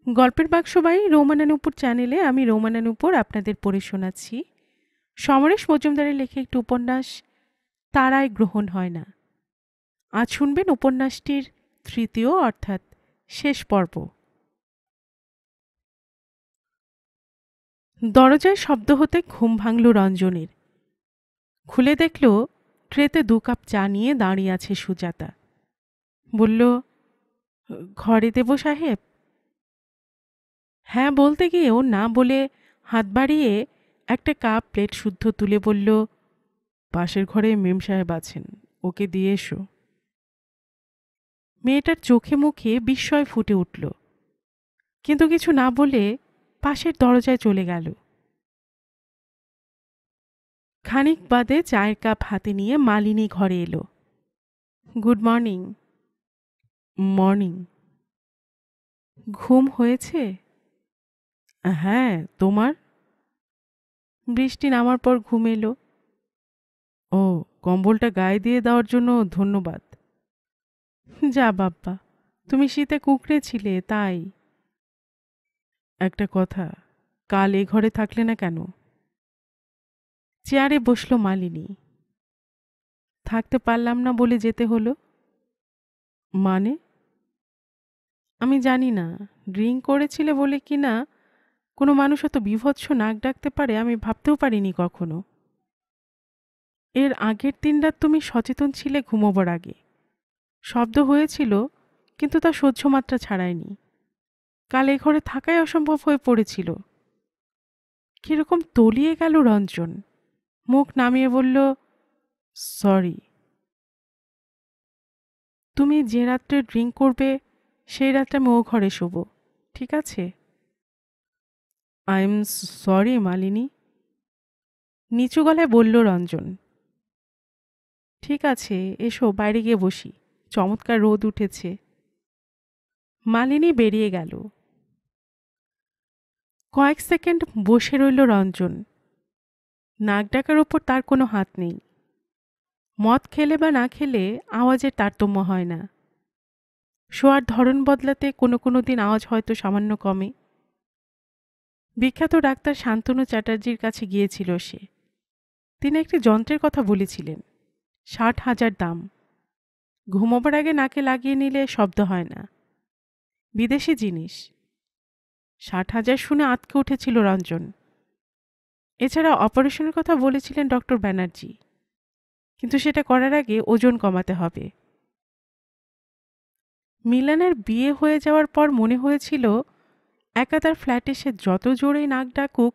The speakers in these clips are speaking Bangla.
গল্পের বাক্সবাই রৌমানানুপুর চ্যানেলে আমি রৌমানানুপুর আপনাদের পড়ে শোনাচ্ছি সমরেশ মজুমদারের লেখা একটি উপন্যাস তারায় গ্রহণ হয় না। আজ শুনবেন উপন্যাসটির তৃতীয় অর্থাৎ শেষ পর্ব। দরজায় শব্দ হতে ঘুম ভাঙল রঞ্জনের। খুলে দেখল ট্রেতে 2 কাপ চা নিয়ে দাঁড়িয়ে আছে সুজাতা। বলল, ঘরে দেব সাহেব? হ্যাঁ বলতে গিয়েও না বলে হাত বাড়িয়ে একটা কাপ প্লেট শুদ্ধ তুলে বলল, পাশের ঘরে মেম সাহেব আছেন, ওকে দিয়ে এসো। মেয়েটার চোখে মুখে বিস্ময় ফুটে উঠল, কিন্তু কিছু না বলে পাশের দরজায় চলে গেল। খানিক বাদে চায়ের কাপ হাতে নিয়ে মালিনী ঘরে এলো। Good morning. মর্নিং। ঘুম হয়েছে? হ্যাঁ, তোমার? বৃষ্টি নামার পর ঘুম এলো। ও, কম্বলটা গায়ে দিয়ে দেওয়ার জন্য ধন্যবাদ। যা বাব্বা, তুমি শীতে কুঁকড়ে ছিলে তাই। একটা কথা, কাল এ ঘরে থাকলে না কেন? চেয়ারে বসল মালিনী। থাকতে পারলাম না বলে যেতে হলো। মানে? আমি জানি না, ড্রিঙ্ক করেছিলে বলে কি না কোনো মানুষ অত বীভৎস নাক ডাকতে পারে আমি ভাবতেও পারিনি কখনো। এর আগের দিন রাত তুমি সচেতন ছিলে ঘুমোবার আগে। শব্দ হয়েছিল, কিন্তু তা সহ্যমাত্রা ছাড়ায়নি। কাল এ ঘরে থাকাই অসম্ভব হয়ে পড়েছিল। কিরকম তলিয়ে গেল রঞ্জন। মুখ নামিয়ে বলল, সরি। তুমি যে রাত্রে ড্রিঙ্ক করবে সেই রাত্রে আমি ও ঘরে শোবো, ঠিক আছে? আই এম সরি মালিনী, নিচু গলায় বলল রঞ্জন। ঠিক আছে, এসো বাইরে গিয়ে বসি, চমৎকার রোদ উঠেছে। মালিনী বেরিয়ে গেল। কয়েক সেকেন্ড বসে রইল রঞ্জন। নাক ডাকার ওপর তার কোনো হাত নেই। মদ খেলে বা না খেলে আওয়াজের তারতম্য হয় না। শোয়ার ধরন বদলাতে কোনো কোনো দিন আওয়াজ হয়তো সামান্য কমে। বিখ্যাত ডাক্তার শান্তনু চ্যাটার্জির কাছে গিয়েছিল সে। তিনি একটি যন্ত্রের কথা বলেছিলেন, 60,000 দাম। ঘুমোবার আগে নাকে লাগিয়ে নিলে শব্দ হয় না, বিদেশি জিনিস। 60,000 শুনে আঁতকে উঠেছিল রঞ্জন। এছাড়া অপারেশনের কথা বলেছিলেন ডক্টর ব্যানার্জি, কিন্তু সেটা করার আগে ওজন কমাতে হবে। মিলানের বিয়ে হয়ে যাওয়ার পর মনে হয়েছিল একা তার ফ্ল্যাটে সে যত জোরেই নাক ডাকুক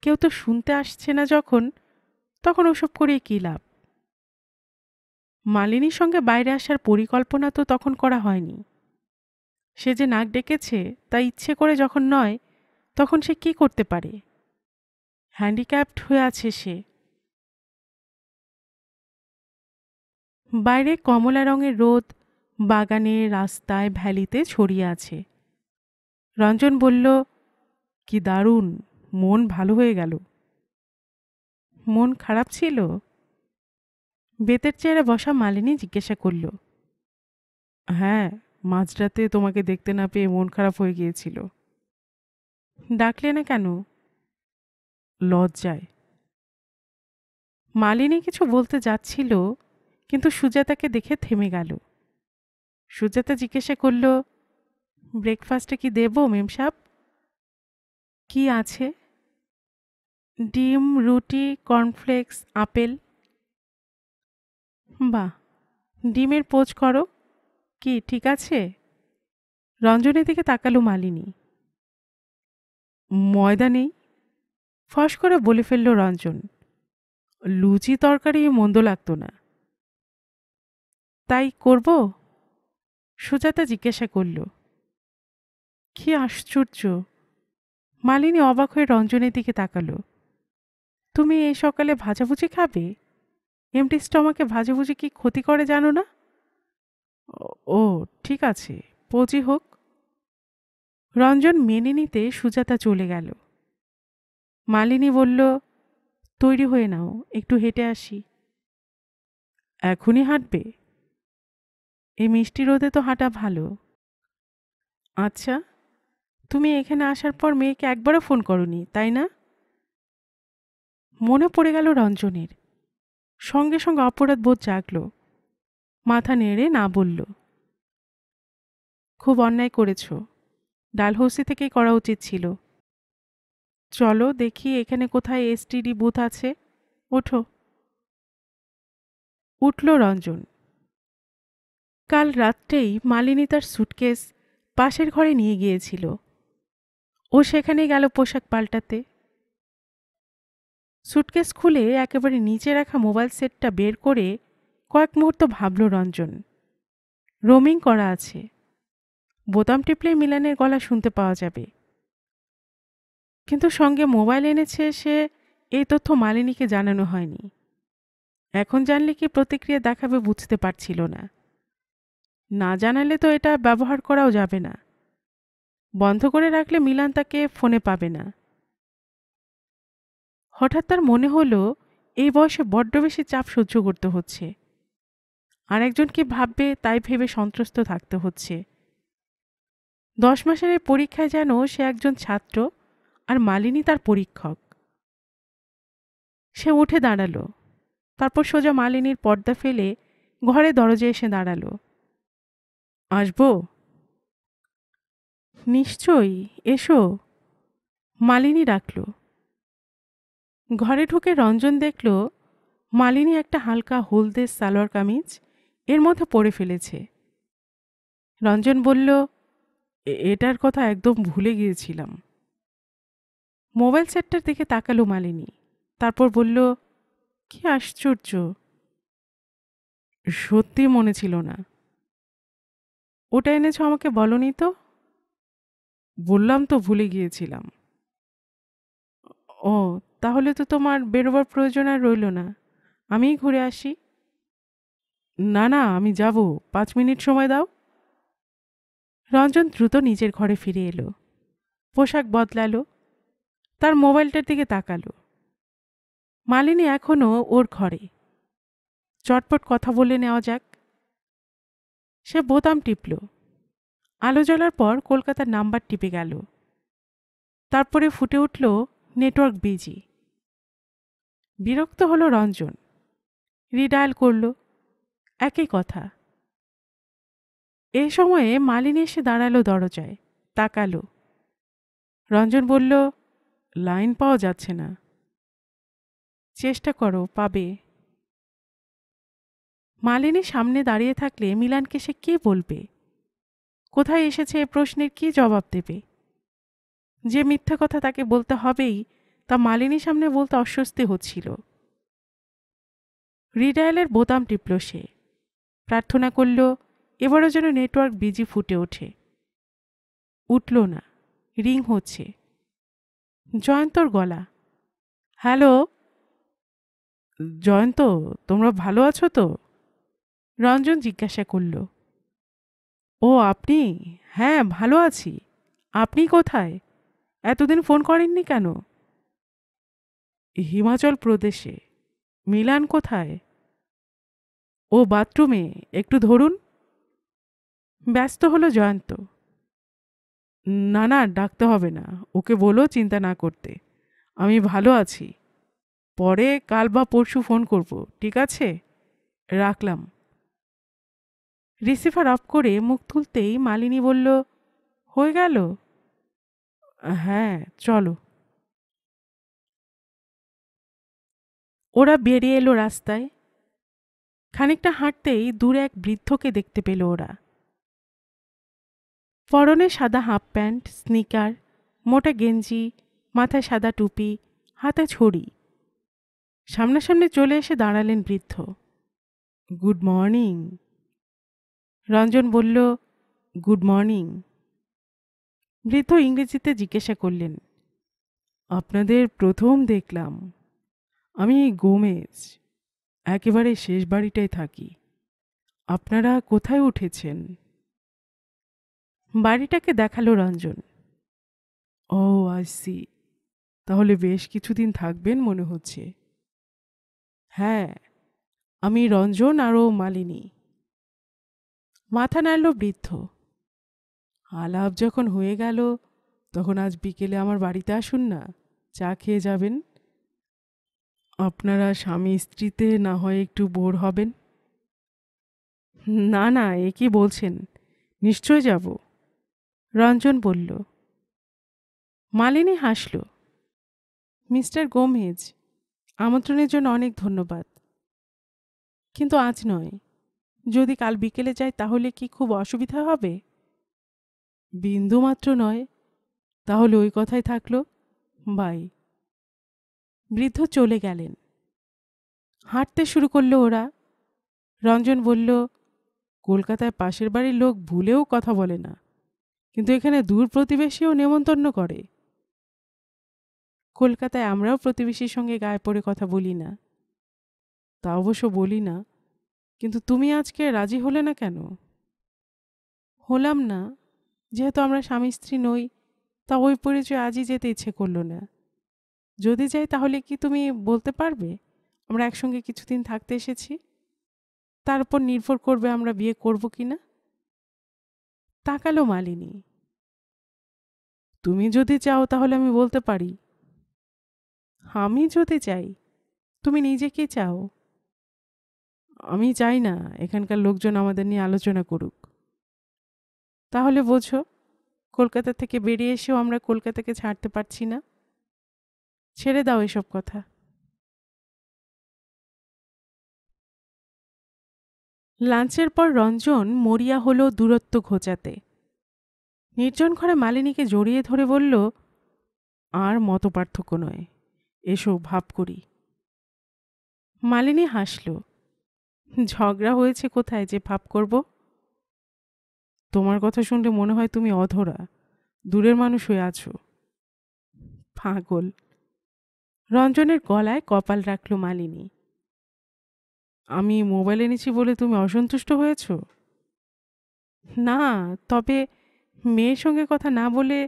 কেউ তো শুনতে আসছে না, তখন ওসব করে কী লাভ। মালিনীর সঙ্গে বাইরে আসার পরিকল্পনা তো তখন করা হয়নি। সে যে নাক ডেকেছে তা ইচ্ছে করে যখন নয়, তখন সে কি করতে পারে? হ্যান্ডিক্যাপড হয়ে আছে সে। বাইরে কমলা রঙের রোদ বাগানে, রাস্তায়, ভ্যালিতে ছড়িয়ে আছে। রঞ্জন বলল, কি দারুণ, মন ভালো হয়ে গেল। মন খারাপ ছিল? বেতের চেয়ারে বসা মালিনী জিজ্ঞাসা করল। হ্যাঁ, মাঝরাতে তোমাকে দেখতে না পেয়ে মন খারাপ হয়ে গিয়েছিল। ডাকলে না কেন? লজ্জায়। মালিনী কিছু বলতে যাচ্ছিল, কিন্তু সুজাতাকে দেখে থেমে গেল। সুজাতা জিজ্ঞাসা করল, ব্রেকফাস্টে কি দেব মেম সাহেব? কি আছে? ডিম, রুটি, কর্নফ্লেক্স, আপেল। বাহ, ডিমের পোচ করো। কি ঠিক আছে? রঞ্জনের দিকে তাকালো মালিনী। ময়দা নেই, ফস করে বলে ফেলল রঞ্জন। লুচি তরকারি মন্দ লাগতো না। তাই করব? সুজাতা জিজ্ঞাসা করল। কি আশ্চর্য! মালিনী অবাক হয়ে রঞ্জনের দিকে তাকালো। তুমি এই সকালে ভাজাভুজি খাবে? এমটি স্টমাকে ভাজাভুজি কি ক্ষতি করে জানো না? ও ঠিক আছে, পচি হোক। রঞ্জন মেনে নিতে সুজাতা চলে গেল। মালিনী বলল, তৈরি হয়ে নাও, একটু হেঁটে আসি। এখনই হাঁটবে? এই মিষ্টি রোদে তো হাঁটা ভালো। আচ্ছা, তুমি এখানে আসার পর মেয়েকে একবারও ফোন করনি, তাই না? মনে পড়ে গেল রঞ্জনের। সঙ্গে সঙ্গে অপরাধ বোধ জাগল। মাথা নেড়ে না বলল। খুব অন্যায় করেছ। ডালহৌসি থেকেই করা উচিত ছিল। চলো দেখি এখানে কোথায় এসটিডি বুথ আছে। ওঠো। উঠল রঞ্জন। কাল রাত্রেই মালিনী তার সুটকেস পাশের ঘরে নিয়ে গিয়েছিল। ও সেখানে গেল পোশাক পাল্টাতে। সুটকেস খুলে একেবারে নিচে রাখা মোবাইল সেটটা বের করে কয়েক মুহূর্ত ভাবল রঞ্জন। রোমিং করা আছে। বোতাম টিপলে মিলানের গলা শুনতে পাওয়া যাবে। কিন্তু সঙ্গে মোবাইল এনেছে সে, এই তথ্য মালিনীকে জানানো হয়নি। এখন জানলে কি প্রতিক্রিয়া দেখাবে বুঝতে পারছিল না। না জানালে তো এটা ব্যবহার করাও যাবে না। বন্ধ করে রাখলে মিলান তাকে ফোনে পাবে না। হঠাৎ তার মনে হলো এই বয়সে বড্ড বেশি চাপ সহ্য করতে হচ্ছে। আরেকজন কি ভাববে তাই ভেবে সন্ত্রস্ত থাকতে হচ্ছে। 10 মাসের এই পরীক্ষায় যেন সে একজন ছাত্র আর মালিনী তার পরীক্ষক। সে উঠে দাঁড়ালো। তারপর সোজা মালিনীর পর্দা ফেলে ঘরে দরজায় এসে দাঁড়ালো। আসবো? নিশ্চয়ই, এসো। মালিনী ডাকল। ঘরে ঢুকে রঞ্জন দেখল মালিনী একটা হালকা হলদে সালোয়ার কামিজ এর মধ্যে পরে ফেলেছে। রঞ্জন বলল, এটার কথা একদম ভুলে গিয়েছিলাম। মোবাইল সেটটার দিকে তাকালো মালিনী। তারপর বলল, কি আশ্চর্য, সত্যি মনে ছিল না। ওটা এনেছ আমাকে বলনি তো? বললাম তো ভুলে গিয়েছিলাম। ও, তাহলে তো তোমার বেরোবার প্রয়োজন আর রইল না। আমিই ঘুরে আসি। না না, আমি যাব, 5 মিনিট সময় দাও। রঞ্জন দ্রুত নিজের ঘরে ফিরে এলো। পোশাক বদলালো। তার মোবাইলটার দিকে তাকালো। মালিনী এখনও ওর ঘরে। চটপট কথা বলে নেওয়া যাক। সে বোতাম টিপল। আলো জ্বলার পর কলকাতার নাম্বার টিপে গেল। তারপরে ফুটে উঠল নেটওয়ার্ক বিজি। বিরক্ত হলো রঞ্জন। রিডায়াল করল। একই কথা। এই সময়ে মালিনী এসে দাঁড়ালো দরজায়। তাকালো। রঞ্জন বলল, লাইন পাওয়া যাচ্ছে না। চেষ্টা করো, পাবে। মালিনী সামনে দাঁড়িয়ে থাকলে মিলানকে সে কি বলবে? কোথায় এসেছে এ প্রশ্নের কি জবাব দেবে? যে মিথ্যা কথা তাকে বলতে হবেই তা মালিনীর সামনে বলতে অস্বস্তি হচ্ছিল। রিডায়ালের বোতাম টিপল সে। প্রার্থনা করল এবারও যেন নেটওয়ার্ক বিজি ফুটে ওঠে। উঠল না। রিং হচ্ছে। জয়ন্তর গলা। হ্যালো। জয়ন্ত, তোমরা ভালো আছো তো? রঞ্জন জিজ্ঞাসা করল। ও আপনি? হ্যাঁ, ভালো আছি। আপনি কোথায়? এতদিন ফোন করেননি কেন? হিমাচল প্রদেশে। মিলান কোথায়? ও বাথরুমে, একটু ধরুন। ব্যস্ত হলো জয়ন্ত। না না, ডাকতে হবে না, ওকে বলো চিন্তা না করতে। আমি ভালো আছি। পরে কাল বা পরশু ফোন করব, ঠিক আছে? রাখলাম। রিসিভার অফ করে মুখ তুলতেই মালিনী বলল, হয়ে গেল? হ্যাঁ, চলো। ওরা বেরিয়ে এলো রাস্তায়। খানিকটা হাঁটতেই দূরে এক বৃদ্ধকে দেখতে পেল ওরা। পরনে সাদা হাফ প্যান্ট, স্নিকার, মোটা গেঞ্জি, মাথায় সাদা টুপি, হাতে ছড়ি। সামনাসামনি চলে এসে দাঁড়ালেন বৃদ্ধ। Good morning. রঞ্জন বলল, গুড মর্নিং। বৃদ্ধ ইংরেজিতে জিজ্ঞাসা করলেন, আপনাদের প্রথম দেখলাম। আমি গোমেজ, একেবারে শেষ বাড়িটায় থাকি। আপনারা কোথায় উঠেছেন? বাড়িটাকে দেখালো রঞ্জন। ও আই সি, তাহলে বেশ কিছুদিন থাকবেন মনে হচ্ছে। হ্যাঁ, আমি রঞ্জন আর ও মালিনী। মাথা নাড়ল বৃদ্ধ। আলাপ যখন হয়ে গেল তখন আজ বিকেলে আমার বাড়িতে আসুন না, চা খেয়ে যাবেন। আপনারা স্বামী স্ত্রীতে না হয় একটু বোর হবেন। না না, এ কি বলছেন, নিশ্চয় যাব, রঞ্জন বলল। মালিনী হাসল। মিস্টার গোমেজ, আমন্ত্রণের জন্য অনেক ধন্যবাদ, কিন্তু আজ নয়। যদি কাল বিকেলে যাই তাহলে কি খুব অসুবিধা হবে? বিন্দুমাত্র নয়। তাহলে ওই কথাই থাকলো, বাই। বৃদ্ধ চলে গেলেন। হাঁটতে শুরু করলো ওরা। রঞ্জন বলল, কলকাতায় পাশের বাড়ির লোক ভুলেও কথা বলে না, কিন্তু এখানে দূর প্রতিবেশীও নেমন্তন্ন করে। কলকাতায় আমরাও প্রতিবেশীর সঙ্গে গায়ে পড়ে কথা বলি না। তা অবশ্য বলি না, কিন্তু তুমি আজকে রাজি হলে না কেন? হলাম না, যেহেতু আমরা স্বামী স্ত্রী নই, তা ওই পরিচয় আজই যেতে ইচ্ছে করলো না। যদি যাই তাহলে কি তুমি বলতে পারবে আমরা একসঙ্গে কিছুদিন থাকতে এসেছি? তার উপর নির্ভর করবে আমরা বিয়ে করব কিনা। তাকালো মালিনী। তুমি যদি চাও তাহলে আমি বলতে পারি। আমি যদি চাই? তুমি নিজে কি চাও? আমি চাই না এখানকার লোকজন আমাদের নিয়ে আলোচনা করুক। তাহলে বোঝো, কলকাতা থেকে বেরিয়ে এসেও আমরা কলকাতাকে ছাড়তে পারছি না। ছেড়ে দাও এসব কথা। লাঞ্চের পর রঞ্জন মরিয়া হলো দূরত্ব ঘোচাতে। নির্জন ঘরে মালিনীকে জড়িয়ে ধরে বলল, আর মত পার্থক্য নয়, এসো ভাব করি। মালিনী হাসল। ঝগড়া হয়েছে কোথায় যে ভাব করব? তোমার কথা শুনলে মনে হয় তুমি অধরা, দূরের মানুষ হয়ে আছো। পাগল। রঞ্জনের গলায় কপাল রাখল মালিনী। আমি মোবাইল এনেছি বলে তুমি অসন্তুষ্ট হয়েছ? না, তবে মেয়ের সঙ্গে কথা না বলে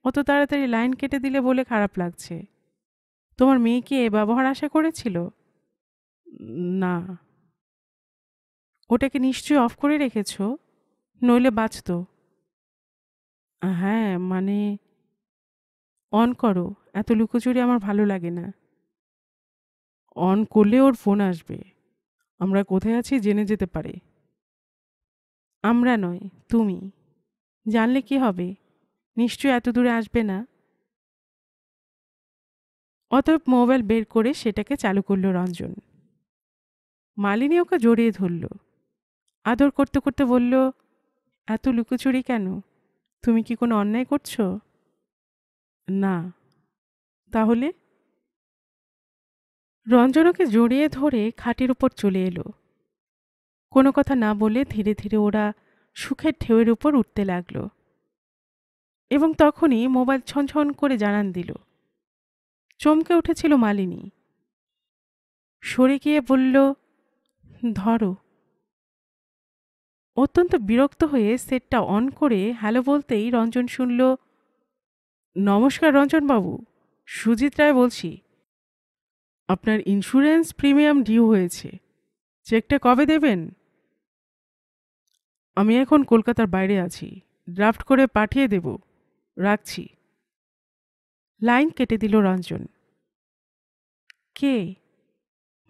অত তাড়াতাড়ি লাইন কেটে দিলে বলে খারাপ লাগছে। তোমার মেয়ে কি এ ব্যবহার আশা করেছিল? না। ওটাকে নিশ্চয়ই অফ করে রেখেছ, নইলে বাঁচত। হ্যাঁ, মানে অন করো, এত লুকোচুরি আমার ভালো লাগে না। অন করলে ওর ফোন আসবে, আমরা কোথায় আছি জেনে যেতে পারে। আমরা নয়, তুমি। জানলে কি হবে? নিশ্চয়ই এত দূরে আসবে না। অতএব মোবাইল বের করে সেটাকে চালু করল রঞ্জন। মালিনী ওকে জড়িয়ে ধরল, আদর করতে করতে বলল, এত লুকোচুরি কেন? তুমি কি কোনো অন্যায় করছো? না। তাহলে? রঞ্জন ওকে জড়িয়ে ধরে খাটের উপর চলে এলো। কোনো কথা না বলে ধীরে ধীরে ওরা সুখের ঢেউয়ের উপর উঠতে লাগল। এবং তখনই মোবাইল ছনছন করে জানান দিল। চমকে উঠেছিল মালিনী। সরে গিয়ে বলল, ধরো। অত্যন্ত বিরক্ত হয়ে সেটটা অন করে হ্যালো বলতেই রঞ্জন শুনল, নমস্কার রঞ্জনবাবু, সুজিত রায় বলছি। আপনার ইন্স্যুরেন্স প্রিমিয়াম ডিউ হয়েছে, চেকটা কবে দেবেন? আমি এখন কলকাতার বাইরে আছি, ড্রাফট করে পাঠিয়ে দেব, রাখছি। লাইন কেটে দিল রঞ্জন। কে?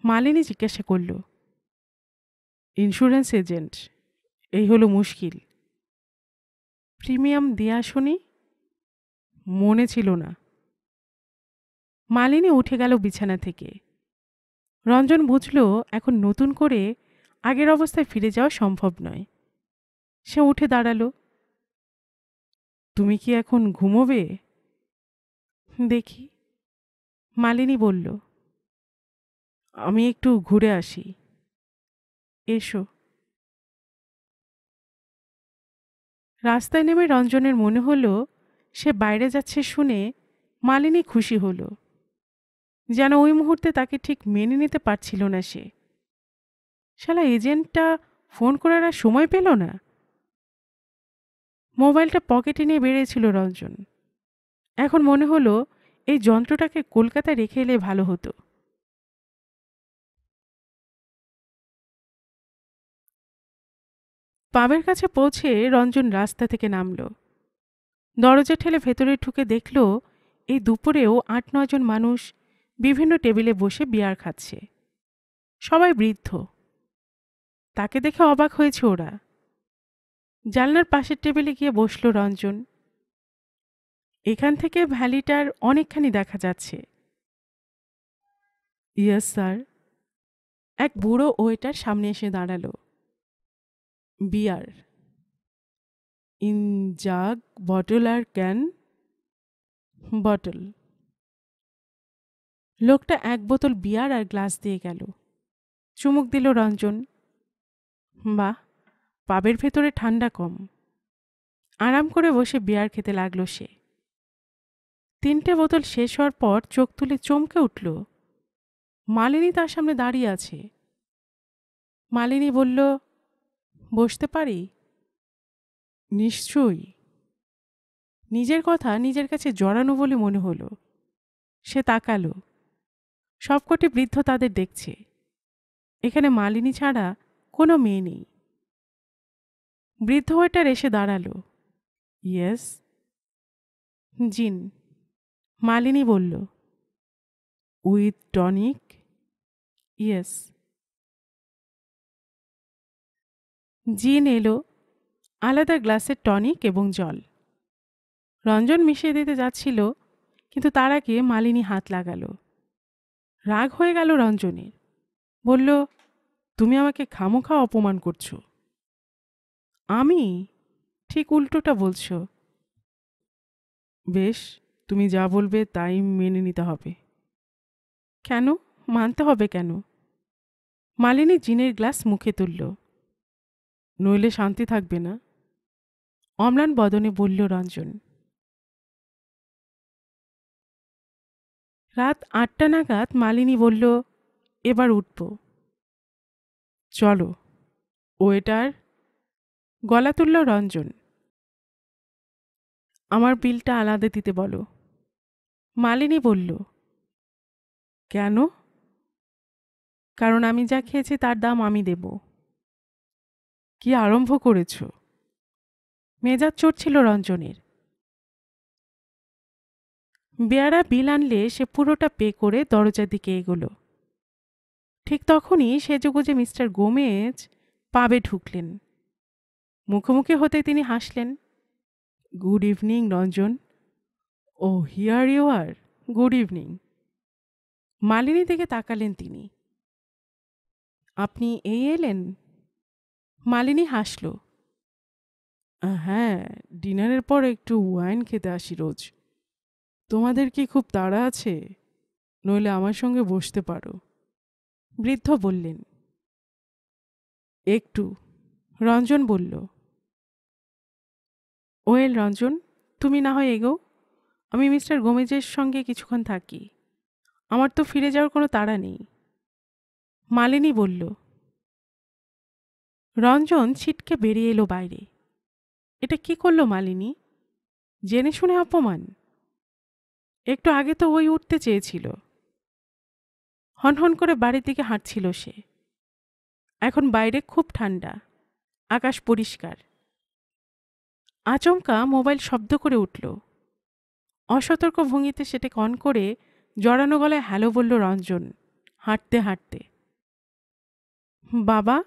মালিনী জিজ্ঞাসা করল। Insurance agent. এই হলো মুশকিল। প্রিমিয়াম দেয়া শুনি? মনে ছিল না। মালিনী উঠে গেল বিছানা থেকে। রঞ্জন বুঝল এখন নতুন করে আগের অবস্থায় ফিরে যাওয়া সম্ভব নয়। সে উঠে দাঁড়ালো। তুমি কি এখন ঘুমোবে? দেখি। মালিনী বলল, আমি একটু ঘুরে আসি। এসো। রাস্তায় নেমে রঞ্জনের মনে হলো সে বাইরে যাচ্ছে শুনে মালিনী খুশি হলো। যেন ওই মুহূর্তে তাকে ঠিক মেনে নিতে পারছিল না সে। শালা এজেন্টটা ফোন করার আর সময় পেল না। মোবাইলটা পকেটে নিয়ে বেরিয়েছিল রঞ্জন। এখন মনে হলো এই যন্ত্রটাকে কলকাতায় রেখে এলে ভালো হতো। পাবের কাছে পৌঁছে রঞ্জন রাস্তা থেকে নামল। দরজা ঠেলে ভেতরে ঢুকে দেখল এই দুপুরেও ৮-৯ জন মানুষ বিভিন্ন টেবিলে বসে বিয়ার খাচ্ছে। সবাই বৃদ্ধ। তাকে দেখে অবাক হয়েছে ওরা। জানলার পাশের টেবিলে গিয়ে বসল রঞ্জন। এখান থেকে ভ্যালিটার অনেকখানি দেখা যাচ্ছে। Yes sir. এক বুড়ো ওয়েটার সামনে এসে দাঁড়ালো। বিয়ার ইন জাগ, বটল আর ক্যান? বটল। লোকটা এক বোতল বিয়ার আর গ্লাস দিয়ে গেল। চুমুক দিল রঞ্জন। বাহ, পাবের ভেতরে ঠান্ডা কম। আরাম করে বসে বিয়ার খেতে লাগলো সে। 3টে বোতল শেষ হওয়ার পর চোখ তুলে চমকে উঠল। মালিনী তার সামনে দাঁড়িয়ে আছে। মালিনী বলল, বসতে পারি? নিশ্চয়ই। নিজের কথা নিজের কাছে জড়ানো বলে মনে হলো। সে তাকালো। সবকটি বৃদ্ধ তাদের দেখছে। এখানে মালিনী ছাড়া কোনো মেয়ে নেই। বৃদ্ধ ওয়েটার এসে দাঁড়ালো। ইয়েস। জিন। মালিনী বলল। With tonic? ইয়েস। জিন এলো, আলাদা গ্লাসের টনিক এবং জল। রঞ্জন মিশিয়ে দিতে যাচ্ছিল, কিন্তু তার আগে মালিনী হাত লাগালো। রাগ হয়ে গেল রঞ্জনের। বলল, তুমি আমাকে খামোখা অপমান করছো। আমি? ঠিক উল্টোটা বলছো। বেশ, তুমি যা বলবে তাই মেনে নিতে হবে। কেন? মানতে হবে কেন? মালিনী জিনের গ্লাস মুখে তুলল। নইলে শান্তি থাকবে না। অম্লান বদনে বলল রঞ্জন। রাত 8টা নাগাদ মালিনী বলল, এবার উঠব। চলো। ওয়েটার। গলা তুলল রঞ্জন। আমার বিলটা আলাদা দিতে বলো। মালিনী বলল, কেন? কারণ আমি যা খেয়েছি তার দাম আমি দেব। কি আরম্ভ করেছ? মেজাজ চড়ছিল রঞ্জনের। বেয়ারা বিল আনলে সে পুরোটা পে করে দরজার দিকে এগোলো। ঠিক তখনই সেজেগুজে মিস্টার গোমেজ পাবে ঢুকলেন। মুখোমুখি হতে তিনি হাসলেন। Good evening Ranjan. Oh here you are. Good evening. Malini দিকে তাকালেন তিনি। আপনি এই এলেন? মালিনী হাসল। হ্যাঁ, ডিনারের পর একটু ওয়াইন খেতে আসি রোজ। তোমাদের কি খুব তাড়া আছে? নইলে আমার সঙ্গে বসতে পারো। বৃদ্ধ বললেন। একটু। রঞ্জন বলল। ওয়েল রঞ্জন, তুমি না হয় এগো। আমি মিস্টার গোমেজের সঙ্গে কিছুক্ষণ থাকি। আমার তো ফিরে যাওয়ার কোনো তাড়া নেই। মালিনী বলল। রঞ্জন ছিটকে বেরিয়ে এলো বাইরে। এটা কি করলো মালিনী? জেনে শুনে অপমান। একটু আগে তো ওই উঠতে চেয়েছিল। হনহন করে বাড়ির দিকে হাঁটছিল সে। এখন বাইরে খুব ঠান্ডা, আকাশ পরিষ্কার। আচমকা মোবাইল শব্দ করে উঠল। অসতর্ক ভঙ্গিতে সেটাকে অন করে জড়ানো গলায় হ্যালো বলল রঞ্জন, হাঁটতে হাঁটতে। বাবা?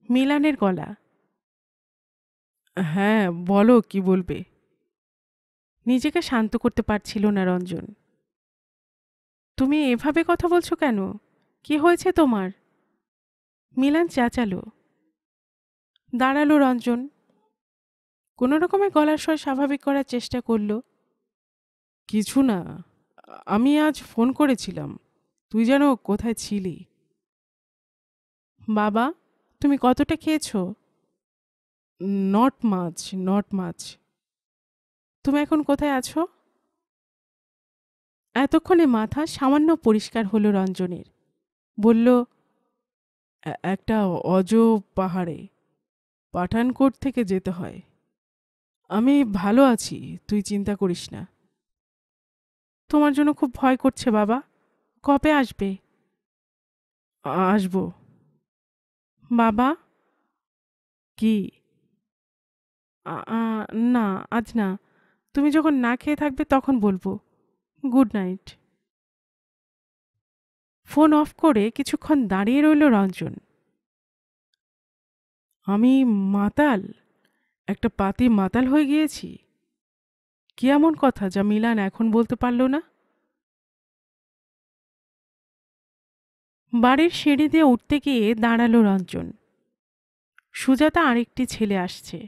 মিলানের গলা। হ্যাঁ, বলো কি বলবে। নিজেকে শান্ত করতে পারছিল না রঞ্জন। তুমি এভাবে কথা বলছো কেন? কি হয়েছে তোমার? মিলান চেঁচালো। দাঁড়ালো রঞ্জন। কোনো রকমে গলার স্বর স্বাভাবিক করার চেষ্টা করল। কিছু না, আমি আজ ফোন করেছিলাম। তুই যেন কোথায় ছিলি। বাবা, তুমি কতটা খেয়েছো? নট মাছ, নট মাছ। তুমি এখন কোথায় আছো? এতক্ষণে মাথা সামান্য পরিষ্কার হলো রঞ্জনের। বলল, একটা অজ পাহাড়ে। পাঠানকোট থেকে যেতে হয়। আমি ভালো আছি, তুই চিন্তা করিস না। তোমার জন্য খুব ভয় করছে বাবা। কবে আসবে? আসবো। বাবা? কি? না, আজ না। তুমি যখন না খেয়ে থাকবে তখন বলবো। Good night. ফোন অফ করে কিছুক্ষণ দাঁড়িয়ে রইল রঞ্জন। আমি মাতাল, একটা পাতি মাতাল হয়ে গিয়েছি। কি এমন কথা যা মিলান এখন বলতে পারল না? বাড়ির সিঁড়ি দিয়ে উঠতে গিয়ে দাঁড়ালো রঞ্জন। সুজাতা আরেকটি ছেলে আসছে।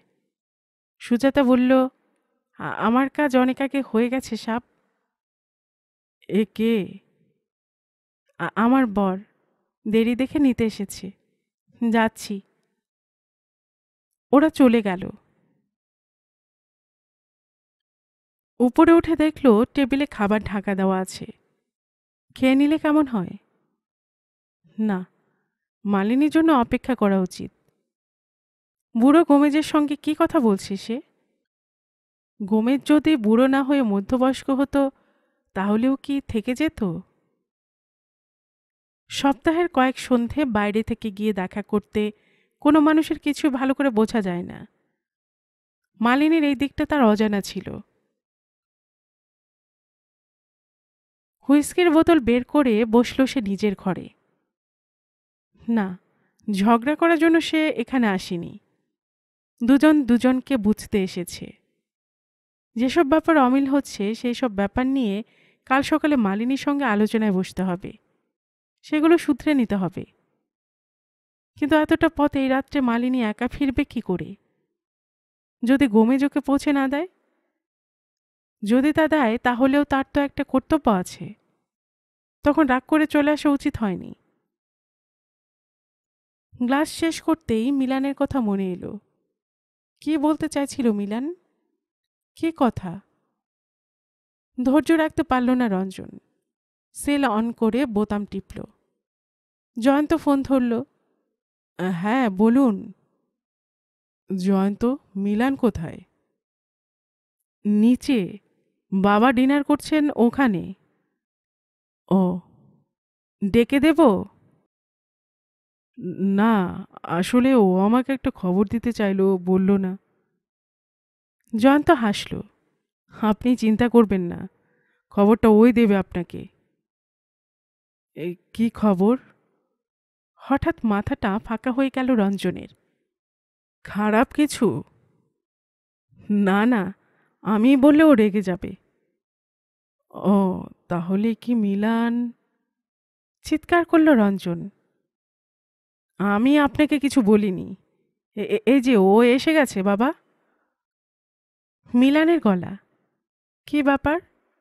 সুজাতা বলল, আমার কাজ অনেক আগে হয়ে গেছে সাব। এ কে? আমার বর। দেরি দেখে নিতে এসেছে। যাচ্ছি। ওরা চলে গেল। উপরে উঠে দেখল টেবিলে খাবার ঢাকা দেওয়া আছে। খেয়ে নিলে কেমন হয়? না, মালিনীর জন্য অপেক্ষা করা উচিত। বুড়ো গোমেজের সঙ্গে কি কথা বলছে সে? গোমেজ যদি বুড়ো না হয়ে মধ্যবয়স্ক হতো তাহলেও কি থেকে যেত? সপ্তাহের কয়েক সন্ধে বাইরে থেকে গিয়ে দেখা করতে কোনো মানুষের কিছু ভালো করে বোঝা যায় না। মালিনীর এই দিকটা তার অজানা ছিল। হুইস্কির বোতল বের করে বসল সে নিজের ঘরে। না, ঝগড়া করার জন্য সে এখানে আসেনি। দুজন দুজনকে বুঝতে এসেছে। যেসব ব্যাপার অমিল হচ্ছে সেই সব ব্যাপার নিয়ে কাল সকালে মালিনীর সঙ্গে আলোচনায় বসতে হবে। সেগুলো শুধরে নিতে হবে। কিন্তু এতটা পথ এই রাত্রে মালিনী একা ফিরবে কি করে? যদি গোমেজ ওকে পৌঁছে না দেয়? যদি তা দেয় তাহলেও তার তো একটা কর্তব্য আছে। তখন রাগ করে চলে আসা উচিত হয়নি। গ্লাস শেষ করতেই মিলানের কথা মনে এলো। কি বলতে চাইছিল মিলান? কি কথা? ধৈর্য রাখতে পারল না রঞ্জন। সেল অন করে বোতাম টিপল। জয়ন্ত ফোন ধরল। হ্যাঁ বলুন। জয়ন্ত, মিলান কোথায়? নিচে, বাবা ডিনার করছেন ওখানে। ও, ডেকে দেব? না, আসলে ও আমাকে একটা খবর দিতে চাইলো, বলল না। জয়ন্ত হাসল। আপনি চিন্তা করবেন না, খবরটা ওই দেবে আপনাকে। কি খবর? হঠাৎ মাথাটা ফাঁকা হয়ে গেল রঞ্জনের। খারাপ কিছু? না না, আমি বললে ও রেগে যাবে। ও, তাহলে কি মিলান? চিৎকার করল রঞ্জন। আমি আপনাকে কিছু বলিনি। এই যে ও এসে গেছে বাবা। মিলানের গলা। কি ব্যাপার?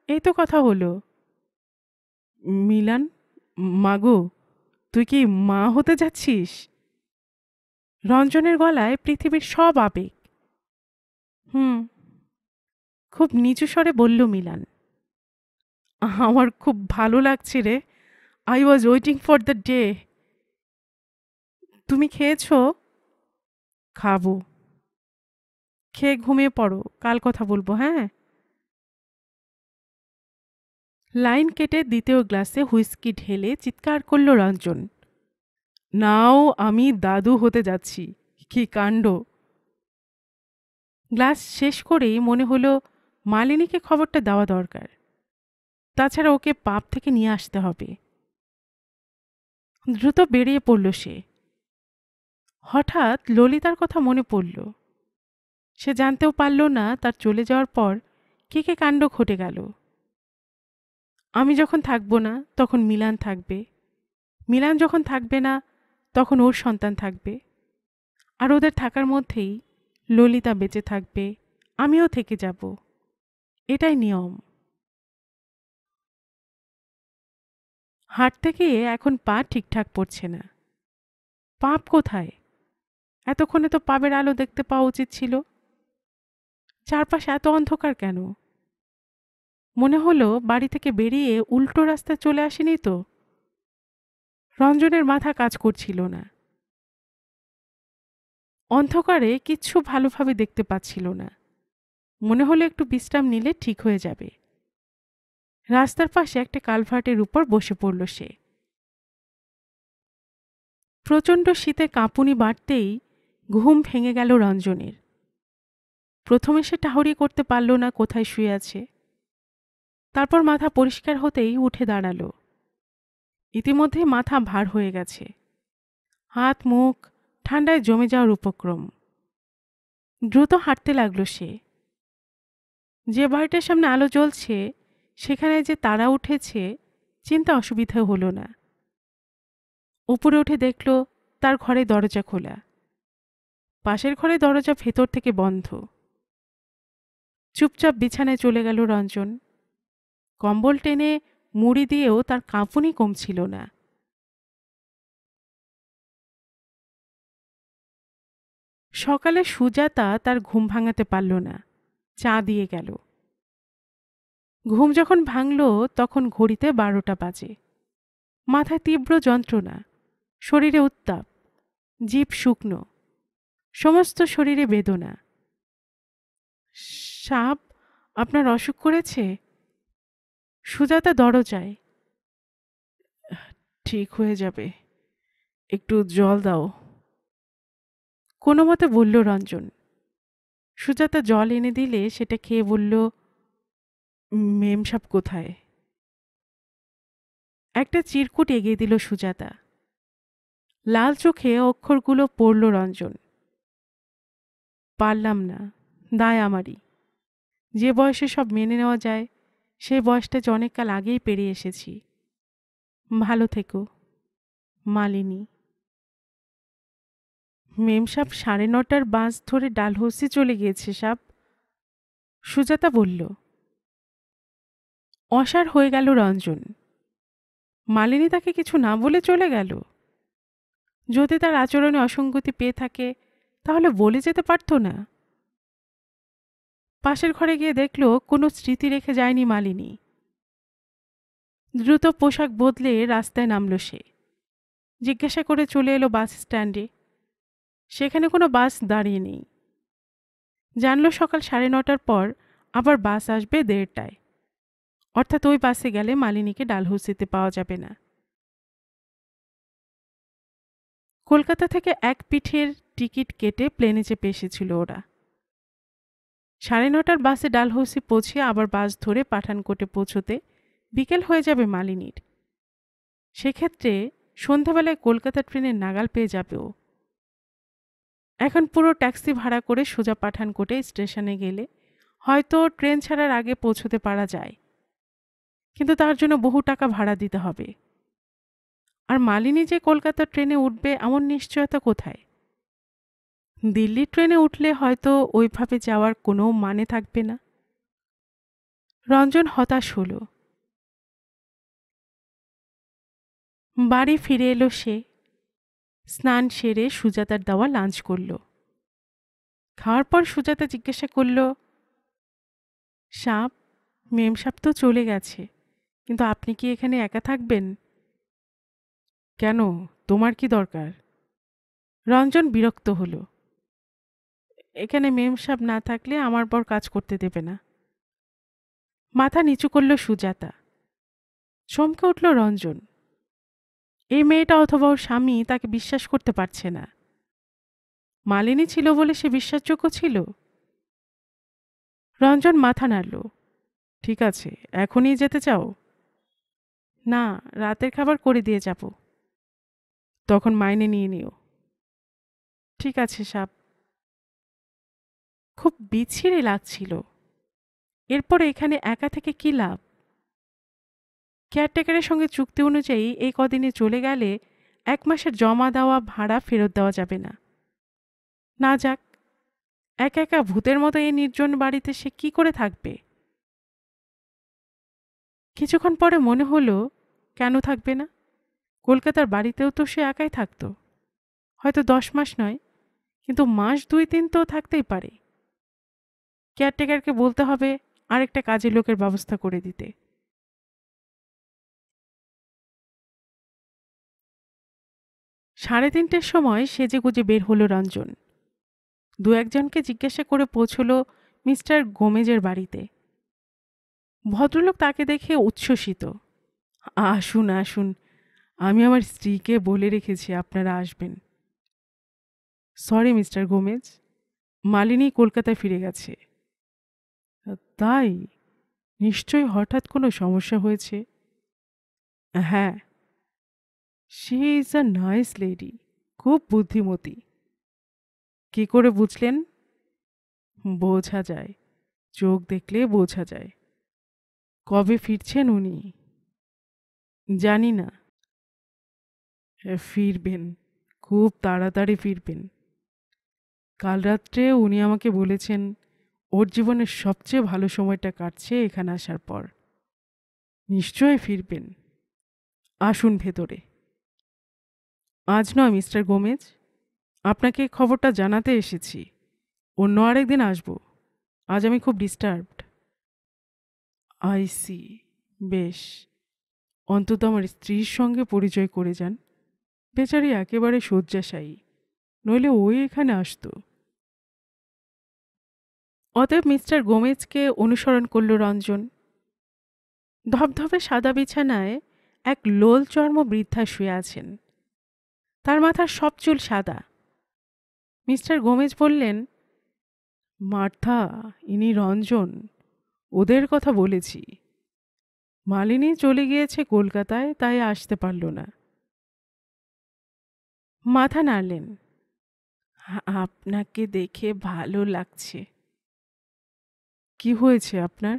এই তো কথা হলো। মিলান, মাগো, তুই কি মা হতে যাচ্ছিস? রঞ্জনের গলায় পৃথিবীর সব আবেগ। হুম, খুব নিচু স্বরে বলল মিলান। আমার খুব ভালো লাগছে রে। I was waiting for the day. তুমি খেয়েছো? খাবো। খেয়ে ঘুমিয়ে পড়ো, কাল কথা বলবো। হ্যাঁ। লাইন কেটে দ্বিতীয় গ্লাসে হুইস্কি ঢেলে চিৎকার করল রঞ্জন। নাও, আমি দাদু হতে যাচ্ছি। কি কাণ্ড! গ্লাস শেষ করেই মনে হলো মালিনীকে খবরটা দেওয়া দরকার। তাছাড়া ওকে পাপ থেকে নিয়ে আসতে হবে। দ্রুত বেরিয়ে পড়ল সে। হঠাৎ ললিতার কথা মনে পড়ল। সে জানতেও পারল না তার চলে যাওয়ার পর কে কে কাণ্ড ঘটে গেল। আমি যখন থাকবো না তখন মিলান থাকবে। মিলান যখন থাকবে না তখন ওর সন্তান থাকবে। আর ওদের থাকার মধ্যেই ললিতা বেঁচে থাকবে, আমিও থেকে যাব। এটাই নিয়ম। হাঁটতে গিয়ে এখন পা ঠিকঠাক পড়ছে না। পাপ কোথায়? এতক্ষণে তো পাবের আলো দেখতে পাওয়া উচিত ছিল। চারপাশে এত অন্ধকার কেন? মনে হলো বাড়ি থেকে বেরিয়ে উল্টো রাস্তায় চলে আসেনি তো। রঞ্জনের মাথা কাজ করছিল না। অন্ধকারে কিচ্ছু ভালোভাবে দেখতে পাচ্ছিল না। মনে হলো একটু বিশ্রাম নিলে ঠিক হয়ে যাবে। রাস্তার পাশে একটা কালভার্টের উপর বসে পড়ল সে। প্রচণ্ড শীতে কাঁপুনি বাড়তেই ঘুম ভেঙে গেল রঞ্জনের। প্রথমে সে ঠাহরি করতে পারল না কোথায় শুয়ে আছে। তারপর মাথা পরিষ্কার হতেই উঠে দাঁড়ালো। ইতিমধ্যে মাথা ভার হয়ে গেছে, হাত মুখ ঠান্ডায় জমে যাওয়ার উপক্রম। দ্রুত হাঁটতে লাগলো সে। যে বাড়িটার সামনে আলো জ্বলছে সেখানে যে তারা উঠেছে চিন্তা অসুবিধা হলো না। উপরে উঠে দেখল তার ঘরে দরজা খোলা, পাশের ঘরে দরজা ভেতর থেকে বন্ধ। চুপচাপ বিছানায় চলে গেল রঞ্জন। কম্বল টেনে মুড়ি দিয়েও তার কাঁপুনি কমছিল না। সকালে সুজাতা তার ঘুম ভাঙাতে পারল না, চা দিয়ে গেল। ঘুম যখন ভাঙল তখন ঘড়িতে 12টা বাজে। মাথায় তীব্র যন্ত্রণা, শরীরে উত্তাপ, জিভ শুকনো, সমস্ত শরীরে বেদনা। সাপ আপনার অসুখ করেছে? সুজাতা দরজায়। ঠিক হয়ে যাবে, একটু জল দাও, কোনো মতে বলল রঞ্জন। সুজাতা জল এনে দিলে সেটা খেয়ে বলল, মেম সাপ কোথায়? একটা চিরকুট এগিয়ে দিল সুজাতা। লাল চোখে অক্ষরগুলো পড়ল রঞ্জন। পারলাম না, দায় আমারই। যে বয়সে সব মেনে নেওয়া যায় সেই বয়সটা অনেককাল আগেই পেরিয়ে এসেছি। ভালো থেকো, মালিনী। মেম সাপ 9:30টার বাস ধরে ডালহৌসি চলে গিয়েছে সাপ, সুজাতা বলল। অসাড় হয়ে গেল রঞ্জন। মালিনী তাকে কিছু না বলে চলে গেল। যদি তার আচরণে অসঙ্গতি পেয়ে থাকে তাহলে বলে যেতে পারত না? পাশের ঘরে গিয়ে দেখল কোনো স্মৃতি রেখে যায়নি মালিনী। দ্রুত পোশাক বদলে রাস্তায় নামল সে। জিজ্ঞাসা করে চলে এলো বাস স্ট্যান্ডে। সেখানে কোনো বাস দাঁড়িয়ে নেই। জানল সকাল 9:30টার পর আবার বাস আসবে 1:30টায়, অর্থাৎ ওই বাসে গেলে মালিনীকে ডালহৌসিতে পাওয়া যাবে না। কলকাতা থেকে এক পিঠের টিকিট কেটে প্লেনে চেপে এসেছিল ওরা। 9:30টার বাসে ডালহৌসি পৌঁছে আবার বাস ধরে পাঠানকোটে পৌঁছতে বিকেল হয়ে যাবে মালিনীর। সেক্ষেত্রে সন্ধ্যাবেলায় কলকাতা ট্রেনের নাগাল পেয়ে যাবে ও। এখন পুরো ট্যাক্সি ভাড়া করে সোজা পাঠানকোটে স্টেশনে গেলে হয়তো ট্রেন ছাড়ার আগে পৌঁছতে পারা যায়, কিন্তু তার জন্য বহু টাকা ভাড়া দিতে হবে। আর মালিনী যে কলকাতা ট্রেনে উঠবে এমন নিশ্চয়তা কোথায়? দিল্লির ট্রেনে উঠলে হয়তো ওইভাবে যাওয়ার কোনো মানে থাকবে না। রঞ্জন হতাশ হল। বাড়ি ফিরে এলো সে। স্নান সেরে সুজাতার দেওয়া লাঞ্চ করল। খাওয়ার পর সুজাতা জিজ্ঞাসা করল, সাপ, মেম সাপ তো চলে গেছে, কিন্তু আপনি কি এখানে একা থাকবেন? কেন, তোমার কি দরকার? রঞ্জন বিরক্ত হল। এখানে মেম সাপ না থাকলে আমার বর কাজ করতে দেবে না। মাথা নিচু করল সুজাতা। চমকে উঠল রঞ্জন। এই মেয়েটা অথবা ওর স্বামী তাকে বিশ্বাস করতে পারছে না। মালিনী ছিল বলে সে বিশ্বাসযোগ্য ছিল? রঞ্জন মাথা নাড়ল। ঠিক আছে, এখনই যেতে চাও? না, রাতের খাবার করে দিয়ে যাব। তখন মাইনে নিয়ে নিও। ঠিক আছে সাপ। খুব বিচ্ছিরি লাগছিল। এরপর এখানে একা থেকে কি লাভ? কেয়ারটেকারের সঙ্গে চুক্তি অনুযায়ী এই কদিনে চলে গেলে 1 মাসের জমা দেওয়া ভাড়া ফেরত দেওয়া যাবে না। না যাক, একা একা ভূতের মতো এই নির্জন বাড়িতে সে কি করে থাকবে? কিছুক্ষণ পরে মনে হলো, কেন থাকবে না? কলকাতার বাড়িতেও তো সে একাই থাকত। হয়তো 10 মাস নয়, কিন্তু মাস 2-3 তো থাকতেই পারে। কেয়ারটেকারকে বলতে হবে আরেকটা কাজের লোকের ব্যবস্থা করে দিতে। 3:30টার সময় সেজেগুজে বের হলো রঞ্জন। 2-1জনকে জিজ্ঞাসা করে পৌঁছল মিস্টার গোমেজের বাড়িতে। ভদ্রলোক তাকে দেখে উচ্ছ্বসিত। আসুন আসুন, আমি আমার স্ত্রীকে বলে রেখেছি আপনারা আসবেন। সরি মিস্টার গোমেজ, মালিনী কলকাতায় ফিরে গেছে। তাই? নিশ্চয়ই হঠাৎ কোনো সমস্যা হয়েছে। হ্যাঁ, she is a nice lady, খুব বুদ্ধিমতী। কি করে বুঝলেন? বোঝা যায়, চোখ দেখলে বোঝা যায়। কবে ফিরছেন উনি? জানি না। ফিরবেন, খুব তাড়াতাড়ি ফিরবেন। কাল রাত্রে উনি আমাকে বলেছেন ওর জীবনের সবচেয়ে ভালো সময়টা কাটছে এখানে আসার পর। নিশ্চয়ই ফিরবেন। আসুন ভেতরে। আজ নয় মিস্টার গোমেজ, আপনাকে খবরটা জানাতে এসেছি। অন্য আরেকদিন আসব। আজ আমি খুব ডিস্টার্বড। I C. বেশ, অন্তত আমার স্ত্রীর সঙ্গে পরিচয় করে যান। বেচারি একেবারে শয্যাশায়ী, নইলে ওই এখানে আসতো। অতএব মিস্টার গোমেজকে অনুসরণ করল রঞ্জন। ধবধবে সাদা বিছানায় এক লোল চর্ম বৃদ্ধা শুয়ে আছেন। তার মাথার সব চুল সাদা। মিস্টার গোমেজ বললেন, মার্থা, ইনি রঞ্জন। ওদের কথা বলেছি। মালিনী চলে গিয়েছে কলকাতায়, তাই আসতে পারল না। মাথা নাড়লেন। আপনাকে দেখে ভালো লাগছে। কি হয়েছে আপনার?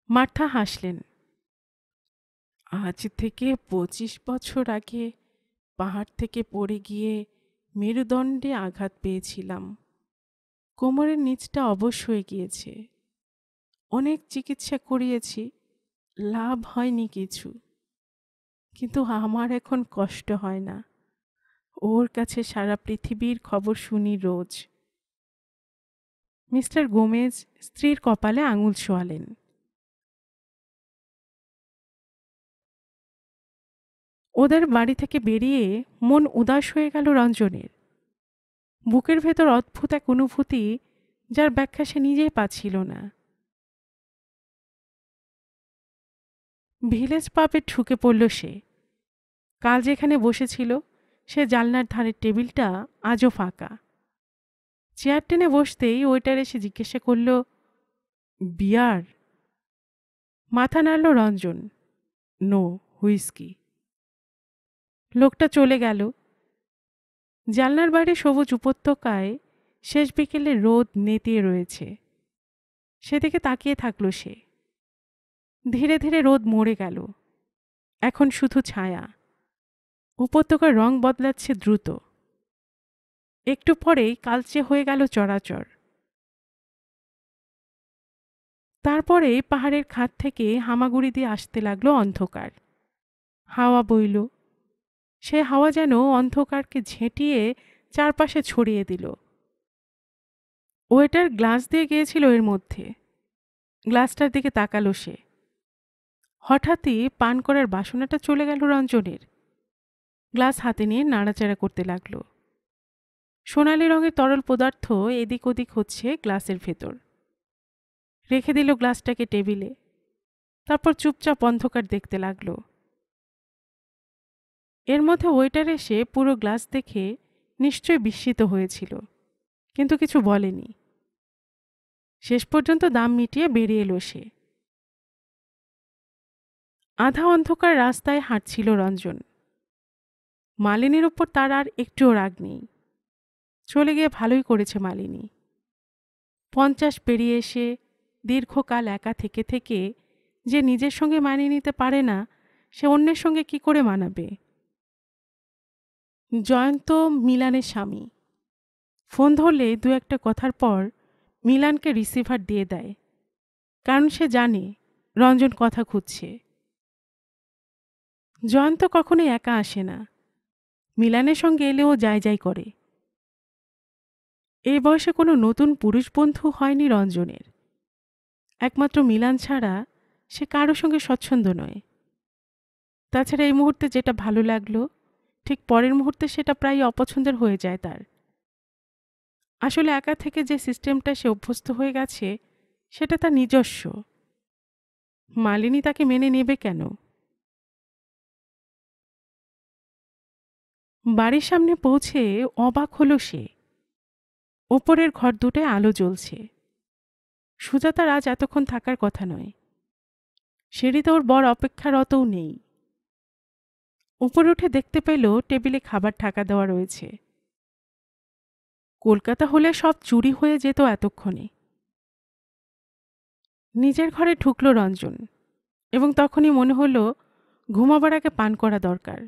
মার্থা হাসলেন। আজ থেকে 25 বছর আগে পাহাড় থেকে পড়ে গিয়ে মেরুদণ্ডে আঘাত পেয়েছিলাম। কোমরের নিচটা অবশ হয়ে গিয়েছে। অনেক চিকিৎসা করিয়েছি, লাভ হয়নি কিছু। কিন্তু আমার এখন কষ্ট হয় না। ওর কাছে সারা পৃথিবীর খবর শুনি রোজ। মিস্টার গোমেজ স্ত্রীর কপালে আঙুল ছোঁয়ালেন। ওদের বাড়ি থেকে বেরিয়ে মন উদাস হয়ে গেল রঞ্জনের। বুকের ভেতর অদ্ভুত এক অনুভূতি, যার ব্যাখ্যা সে নিজেই পাচ্ছিল না। ভিলেজ পাবে ঢুকে পড়ল সে। কাল যেখানে বসেছিল সে জানলার ধারের টেবিলটা আজও ফাঁকা। চেয়ার টেনে বসতেই ওয়েটার এসে জিজ্ঞাসা করল, বিয়ার? মাথা নাড়ল রঞ্জন। No, whisky. লোকটা চলে গেল। জানলার বাইরে সবুজ উপত্যকায় শেষ বিকেলে রোদ নেতিয়ে রয়েছে। সেদিকে তাকিয়ে থাকল সে। ধীরে ধীরে রোদ মরে গেল। এখন শুধু ছায়া। উপত্যকার রং বদলাচ্ছে দ্রুত। একটু পরেই কালচে হয়ে গেল চরাচর। তারপরে পাহাড়ের খাত থেকে হামাগুড়ি দিয়ে আসতে লাগলো অন্ধকার। হাওয়া বইল। সে হাওয়া যেন অন্ধকারকে ঝেঁটিয়ে চারপাশে ছড়িয়ে দিল। ওয়েটার গ্লাস দিয়ে গিয়েছিল এর মধ্যে। গ্লাসটার দিকে তাকালো সে। হঠাৎই পান করার বাসনাটা চলে গেল রঞ্জনের। গ্লাস হাতে নিয়ে নাড়াচাড়া করতে লাগলো। সোনালি রঙের তরল পদার্থ এদিক ওদিক হচ্ছে গ্লাসের ভেতর। রেখে দিল গ্লাসটাকে টেবিলে। তারপর চুপচাপ অন্ধকার দেখতে লাগলো। এর মধ্যে ওয়েটার এসে পুরো গ্লাস দেখে নিশ্চয় বিস্মিত হয়েছিল, কিন্তু কিছু বলেনি। শেষ পর্যন্ত দাম মিটিয়ে বেরিয়ে এলো সে। আধা অন্ধকার রাস্তায় হাঁটছিল রঞ্জন। মালিনীর ওপর তার আর একটুও রাগ নেই। চলে গিয়ে ভালোই করেছে মালিনী। 50 পেরিয়ে এসে দীর্ঘকাল একা থেকে থেকে যে নিজের সঙ্গে মানিয়ে নিতে পারে না, সে অন্যের সঙ্গে কি করে মানাবে? জয়ন্ত মিলানের স্বামী। ফোন ধরলে দু একটা কথার পর মিলানকে রিসিভার দিয়ে দেয়, কারণ সে জানে রঞ্জন কথা খুঁজছে। জয়ন্ত কখনোই একা আসে না। মিলানের সঙ্গে এলেও যাই যাই করে। এই বয়সে কোনো নতুন পুরুষ বন্ধু হয়নি রঞ্জনের। একমাত্র মিলান ছাড়া সে কারো সঙ্গে স্বচ্ছন্দ নয়। তাছাড়া এই মুহূর্তে যেটা ভালো লাগলো, ঠিক পরের মুহূর্তে সেটা প্রায় অপছন্দের হয়ে যায় তার। আসলে একা থেকে যে সিস্টেমটা সে অভ্যস্ত হয়ে গেছে, সেটা তার নিজস্ব। মালিনী তাকে মেনে নেবে কেন? বাড়ির সামনে পৌঁছে অবাক হলো সে। ওপরের ঘর দুটোয় আলো জ্বলছে। সুজাতার আজ এতক্ষণ থাকার কথা নয়। সিঁড়িতে ওর বর অপেক্ষারতও নেই। উপরে উঠে দেখতে পেল টেবিলে খাবার ঢাকা দেওয়া রয়েছে। কলকাতা হলে সব চুরি হয়ে যেত এতক্ষণে। নিজের ঘরে ঢুকল রঞ্জন এবং তখনই মনে হলো ঘুমাবার আগে পান করা দরকার।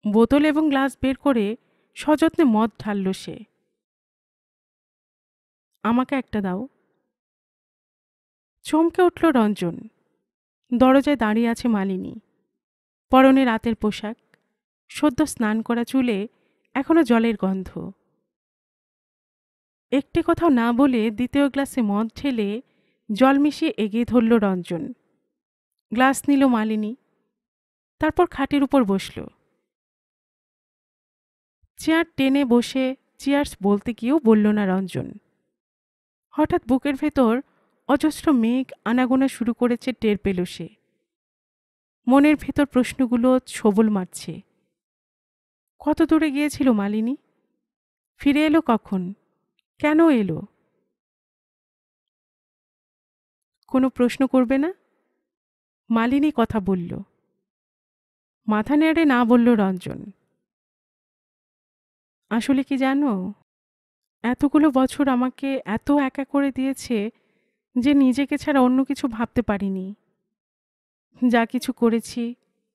বোতল এবং গ্লাস বের করে সযত্নে মদ ঢালল সে। আমাকে একটা দাও। চমকে উঠল রঞ্জন। দরজায় দাঁড়িয়ে আছে মালিনী। পরনে রাতের পোশাক, সদ্য স্নান করা চুলে এখনো জলের গন্ধ। একটি কথাও না বলে দ্বিতীয় গ্লাসে মদ ঢেলে জল মিশিয়ে এগিয়ে ধরল রঞ্জন। গ্লাস নিল মালিনী, তারপর খাটের উপর বসল। চেয়ার টেনে বসে চিয়ার্স বলতে গিয়েও বলল না রঞ্জন। হঠাৎ বুকের ভেতর অজস্র মেঘ আনাগোনা শুরু করেছে টের পেল সে। মনের ভেতর প্রশ্নগুলো ছোবল মারছে। কত দূরে গিয়েছিল মালিনী? ফিরে এলো কখন? কেন এলো? কোনো প্রশ্ন করবে না? মালিনী কথা বলল। মাথা নেড়ে না বলল রঞ্জন। আসলে কি জানো, এতগুলো বছর আমাকে এত একা করে দিয়েছে যে নিজেকে ছাড়া অন্য কিছু ভাবতে পারিনি। যা কিছু করেছি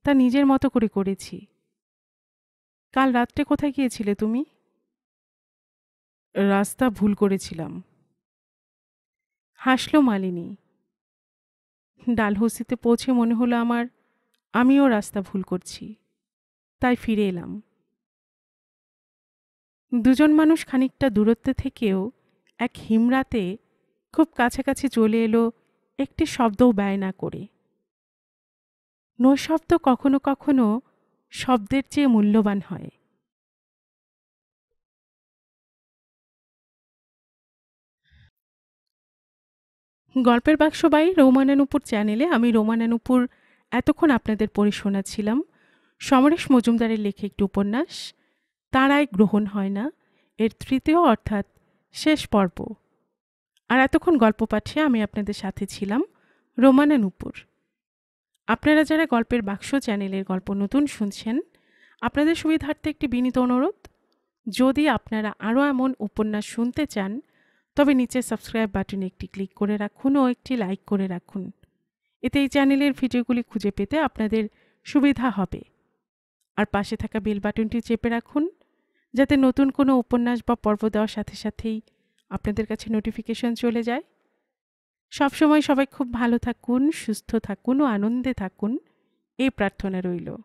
তা নিজের মতো করে করেছি। কাল রাত্রে কোথায় গিয়েছিলে তুমি? রাস্তা ভুল করেছিলাম। হাসল মালিনী। ডালহৌসিতে পৌঁছে মনে হলো আমিও রাস্তা ভুল করছি, তাই ফিরে এলাম। দুজন মানুষ খানিকটা দূরত্বে থেকেও এক হিমরাতে খুব কাছাকাছি চলে এলো একটি শব্দও ব্যয় না করে। নৈশব্দ কখনো কখনো শব্দের চেয়ে মূল্যবান হয়। গল্পের বাক্স বাই রোমানা নুপুর চ্যানেলে আমি রোমানা নুপুর এতক্ষণ আপনাদের পড়ে শোনাচ্ছিলাম সমরেশ মজুমদারের লেখা একটি উপন্যাস তারায় গ্রহণ হয় না, এর তৃতীয় অর্থাৎ শেষ পর্ব। আর এতক্ষণ গল্প পাঠে আমি আপনাদের সাথে ছিলাম রোমানা নুপুর। আপনারা যারা গল্পের বাক্স চ্যানেলের গল্প নতুন শুনছেন, আপনাদের সুবিধার্থে একটি বিনীত অনুরোধ, যদি আপনারা আরও এমন উপন্যাস শুনতে চান তবে নিচে সাবস্ক্রাইব বাটনে একটি ক্লিক করে রাখুন ও একটি লাইক করে রাখুন। এতে এই চ্যানেলের ভিডিওগুলি খুঁজে পেতে আপনাদের সুবিধা হবে। আর পাশে থাকা বেল বাটনটি চেপে রাখুন যাতে নতুন কোনো উপন্যাস বা পর্ব দেওয়ার সাথে সাথেই আপনাদের কাছে নোটিফিকেশন চলে যায়। সবসময় সবাই খুব ভালো থাকুন, সুস্থ থাকুন ও আনন্দে থাকুন, এই প্রার্থনা রইল।